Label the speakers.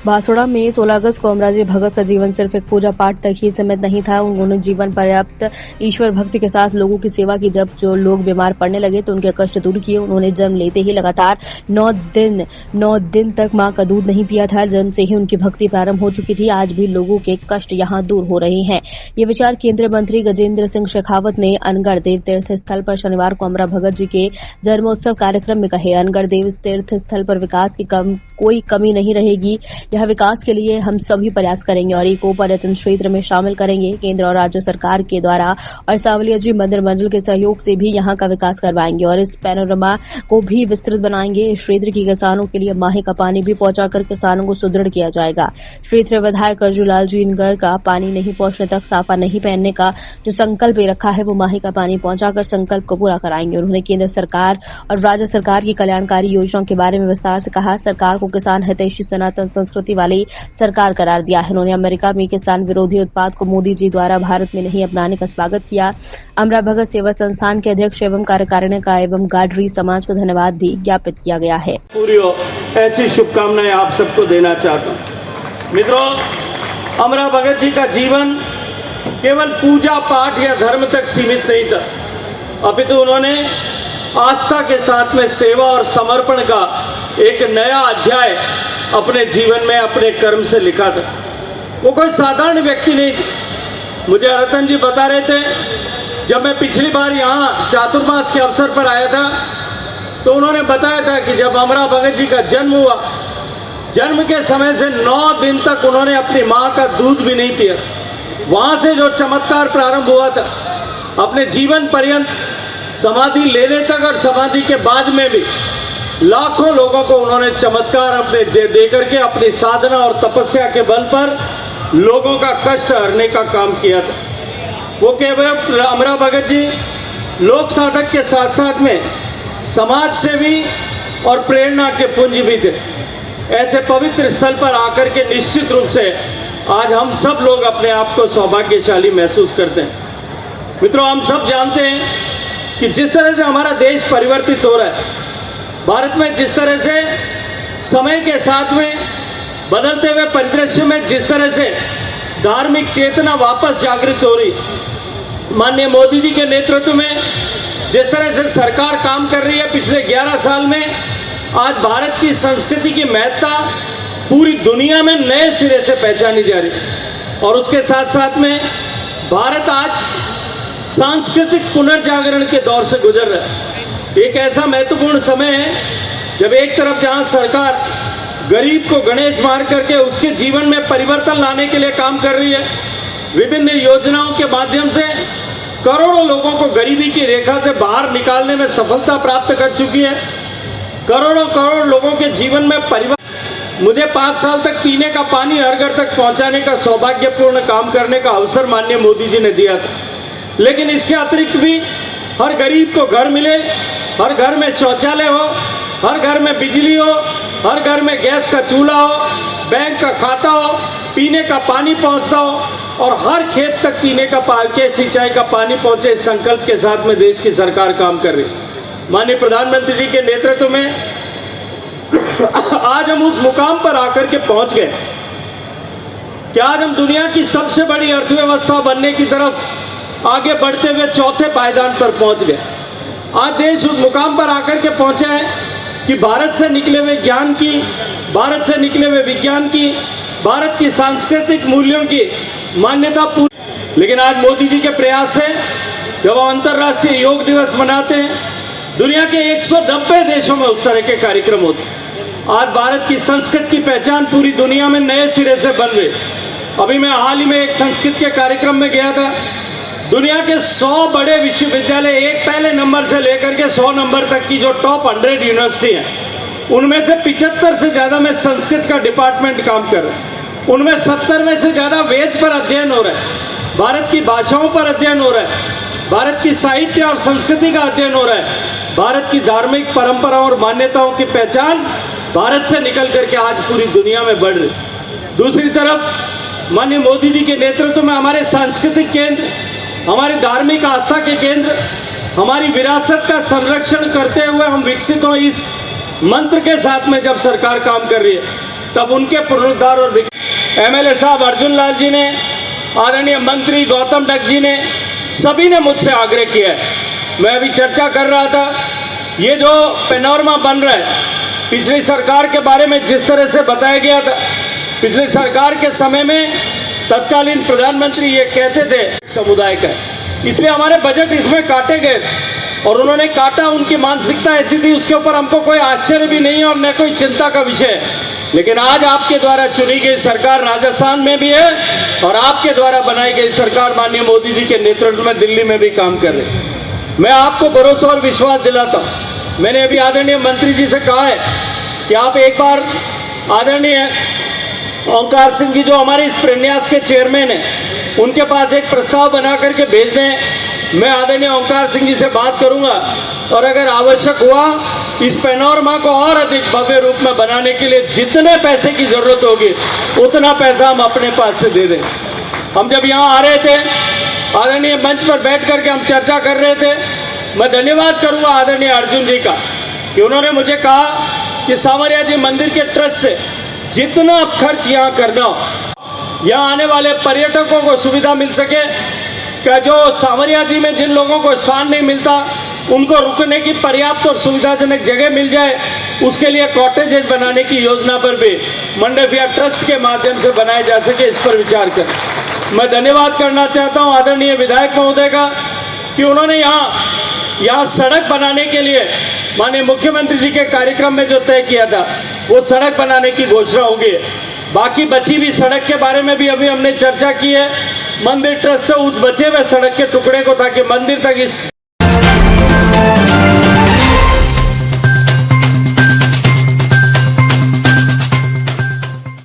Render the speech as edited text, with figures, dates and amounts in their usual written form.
Speaker 1: बांसवाड़ा में 16 अगस्त को अमराजी भगत का जीवन सिर्फ एक पूजा पाठ तक ही सीमित नहीं था। उन्होंने जीवन पर्याप्त ईश्वर भक्ति के साथ लोगों की सेवा की। जब जो लोग बीमार पड़ने लगे तो उनके कष्ट दूर किए। उन्होंने जन्म लेते ही लगातार 9 दिन तक मां का दूध नहीं पिया था। जन्म से ही उनकी भक्ति प्रारंभ हो चुकी थी। आज भी लोगों के कष्ट यहां दूर हो रहे हैं। ये विचार केंद्रीय मंत्री गजेंद्र सिंह शेखावत ने अनगढ़ देव तीर्थ स्थल पर शनिवार को अमरा भगत जी के जन्मोत्सव कार्यक्रम में कहे। अनगढ़ देव तीर्थ स्थल पर विकास की कोई कमी नहीं रहेगी। यह विकास के लिए हम सभी प्रयास करेंगे और इको पर्यटन क्षेत्र में शामिल करेंगे। केंद्र और राज्य सरकार के द्वारा और सावलिया जी मंदिर मंडल के सहयोग से भी यहां का विकास करवाएंगे और इस पैनोरमा को भी विस्तृत बनाएंगे। इस क्षेत्र के किसानों के लिए माही का पानी भी पहुंचाकर किसानों को सुदृढ़ किया जाएगा। क्षेत्रीय विधायक अर्जुलाल जी इनगर का पानी नहीं पहुंचने तक साफा नहीं पहनने का जो संकल्प रखा है वो माही का पानी पहुंचाकर संकल्प को पूरा कराएंगे। उन्होंने केंद्र सरकार और राज्य सरकार की कल्याणकारी योजनाओं के बारे में विस्तार से कहा। सरकार को किसान हितैषी सनातन संस्कृति वाली सरकार करार दिया है। उन्होंने अमेरिका में किसान विरोधी उत्पाद को मोदी जी द्वारा भारत में नहीं अपनाने का स्वागत किया। अमरा भगत सेवा संस्थान के अध्यक्ष एवं कार्यकारिणी का एवं गाडरी समाज को धन्यवाद भी ज्ञापित किया गया है।
Speaker 2: पूरी हो ऐसी शुभकामनाएं आप सबको देना चाहता हूँ। मित्रों, अमरा भगत जी का जीवन केवल पूजा पाठ या धर्म तक सीमित नहीं था, अपितु उन्होंने आस्था के साथ में सेवा और समर्पण का एक नया अध्याय अपने जीवन में अपने कर्म से लिखा था। वो कोई साधारण व्यक्ति नहीं थी। मुझे रतन जी बता रहे थे, जब मैं पिछली बार यहाँ चातुर्मास के अवसर पर आया था तो उन्होंने बताया था कि जब अमरा भगत जी का जन्म हुआ, जन्म के समय से 9 दिन तक उन्होंने अपनी माँ का दूध भी नहीं पिया। वहाँ से जो चमत्कार प्रारंभ हुआ था, अपने जीवन पर्यंत समाधि लेने तक और समाधि के बाद में भी लाखों लोगों को उन्होंने चमत्कार अपने दे करके अपनी साधना और तपस्या के बल पर लोगों का कष्ट हरने का काम किया था। वो केवल अमरा भगत जी लोक साधक के साथ साथ में समाज सेवी और प्रेरणा के पुंज भी थे। ऐसे पवित्र स्थल पर आकर के निश्चित रूप से आज हम सब लोग अपने आप को सौभाग्यशाली महसूस करते हैं। मित्रों, हम सब जानते हैं कि जिस तरह से हमारा देश परिवर्तित हो रहा है, भारत में जिस तरह से समय के साथ में बदलते हुए परिदृश्य में जिस तरह से धार्मिक चेतना वापस जागृत हो रही, माननीय मोदी जी के नेतृत्व में जिस तरह से सरकार काम कर रही है पिछले 11 साल में, आज भारत की संस्कृति की महत्ता पूरी दुनिया में नए सिरे से पहचानी जा रही है। और उसके साथ साथ में भारत आज सांस्कृतिक पुनर्जागरण के दौर से गुजर रहा है। एक ऐसा महत्वपूर्ण समय है जब एक तरफ जहां सरकार गरीब को गणेश मार करके उसके जीवन में परिवर्तन लाने के लिए काम कर रही है, विभिन्न योजनाओं के माध्यम से करोड़ों लोगों को गरीबी की रेखा से बाहर निकालने में सफलता प्राप्त कर चुकी है। करोड़ लोगों के जीवन में परिवर्तन। मुझे 5 साल तक पीने का पानी हर घर तक पहुंचाने का सौभाग्यपूर्ण काम करने का अवसर माननीय मोदी जी ने दिया था। लेकिन इसके अतिरिक्त भी हर गरीब को घर मिले, हर घर में शौचालय हो, हर घर में बिजली हो, हर घर में गैस का चूल्हा हो, बैंक का खाता हो, पीने का पानी पहुंचता हो और हर खेत तक पीने का सिंचाई का पानी पहुंचे। इस संकल्प के साथ में देश की सरकार काम कर रही है। माननीय प्रधानमंत्री जी के नेतृत्व में आज हम उस मुकाम पर आकर के पहुंच गए कि आज हम दुनिया की सबसे बड़ी अर्थव्यवस्था बनने की तरफ आगे बढ़ते हुए चौथे पायदान पर पहुंच गए। आज देश उस मुकाम पर आकर के पहुंचा है कि भारत से निकले हुए ज्ञान की, भारत से निकले हुए विज्ञान की, भारत की सांस्कृतिक मूल्यों की मान्यता पूरी। लेकिन आज मोदी जी के प्रयास से जब हम अंतर्राष्ट्रीय योग दिवस मनाते हैं, दुनिया के 190 देशों में उस तरह के कार्यक्रम होते हैं। आज भारत की संस्कृत की पहचान पूरी दुनिया में नए सिरे से बन रही। अभी मैं हाल ही में एक संस्कृत के कार्यक्रम में गया था। दुनिया के 100 बड़े विश्वविद्यालय, एक पहले नंबर से लेकर के 100 नंबर तक की जो टॉप 100 यूनिवर्सिटी हैं, उनमें से 75 से ज़्यादा में संस्कृत का डिपार्टमेंट काम कर रहा है। उनमें 70 में से ज़्यादा वेद पर अध्ययन हो रहा है, भारत की भाषाओं पर अध्ययन हो रहा है, भारत की साहित्य और संस्कृति का अध्ययन हो रहा है। भारत की धार्मिक परंपराओं और मान्यताओं की पहचान भारत से निकल करके आज पूरी दुनिया में बढ़ रही। दूसरी तरफ माननीय मोदी जी के नेतृत्व में हमारे सांस्कृतिक केंद्र, हमारी धार्मिक आस्था के केंद्र, हमारी विरासत का संरक्षण करते हुए हम विकसित हों, इस मंत्र के साथ में जब सरकार काम कर रही है तब उनके पुनरुद्धार और एमएलए साहब अर्जुन लाल जी ने, आदरणीय मंत्री गौतम डक जी ने, सभी ने मुझसे आग्रह किया है। मैं अभी चर्चा कर रहा था, ये जो पैनोरमा बन रहा है, पिछली सरकार के बारे में जिस तरह से बताया गया था, पिछली सरकार के समय में तत्कालीन प्रधानमंत्री ये कहते थे समुदाय का, इसलिए हमारे बजट इसमें काटे गए और उन्होंने काटा। उनकी मानसिकता ऐसी थी, उसके ऊपर हमको कोई आश्चर्य भी नहीं है और न कोई चिंता का विषय है। लेकिन आज आपके द्वारा चुनी गई सरकार राजस्थान में भी है और आपके द्वारा बनाई गई सरकार माननीय मोदी जी के नेतृत्व में दिल्ली में भी काम कर रही है। मैं आपको भरोसा और विश्वास दिलाता हूँ। मैंने अभी आदरणीय मंत्री जी से कहा है कि आप एक बार आदरणीय ओंकार सिंह जी जो हमारे इस प्रन्यास के चेयरमैन हैं, उनके पास एक प्रस्ताव बना करके भेज दें। मैं आदरणीय ओंकार सिंह जी से बात करूंगा और अगर आवश्यक हुआ इस पैनोरमा को और अधिक भव्य रूप में बनाने के लिए जितने पैसे की जरूरत होगी उतना पैसा हम अपने पास से दे दें। हम जब यहाँ आ रहे थे, आदरणीय मंच पर बैठ करके हम चर्चा कर रहे थे, मैं धन्यवाद करूंगा आदरणीय अर्जुन जी का कि उन्होंने मुझे कहा कि सांवरिया जी मंदिर के ट्रस्ट से जितना खर्च यहाँ करना हो, यहाँ आने वाले पर्यटकों को सुविधा मिल सके, क्या जो सांवरिया जी में जिन लोगों को स्थान नहीं मिलता उनको रुकने की पर्याप्त और सुविधाजनक जगह मिल जाए, उसके लिए कॉटेजेस बनाने की योजना पर भी मंडपिया ट्रस्ट के माध्यम से बनाए जा सके, इस पर विचार करें। मैं धन्यवाद करना चाहता हूं आदरणीय विधायक महोदय का कि उन्होंने यहाँ सड़क बनाने के लिए माननीय मुख्यमंत्री जी के कार्यक्रम में जो तय किया था वो सड़क बनाने की घोषणा होगी। बाकी बची हुई सड़क के बारे में भी अभी हमने चर्चा की है मंदिर ट्रस्ट से, उस बचे हुए सड़क के टुकड़े को ताकि मंदिर तक इस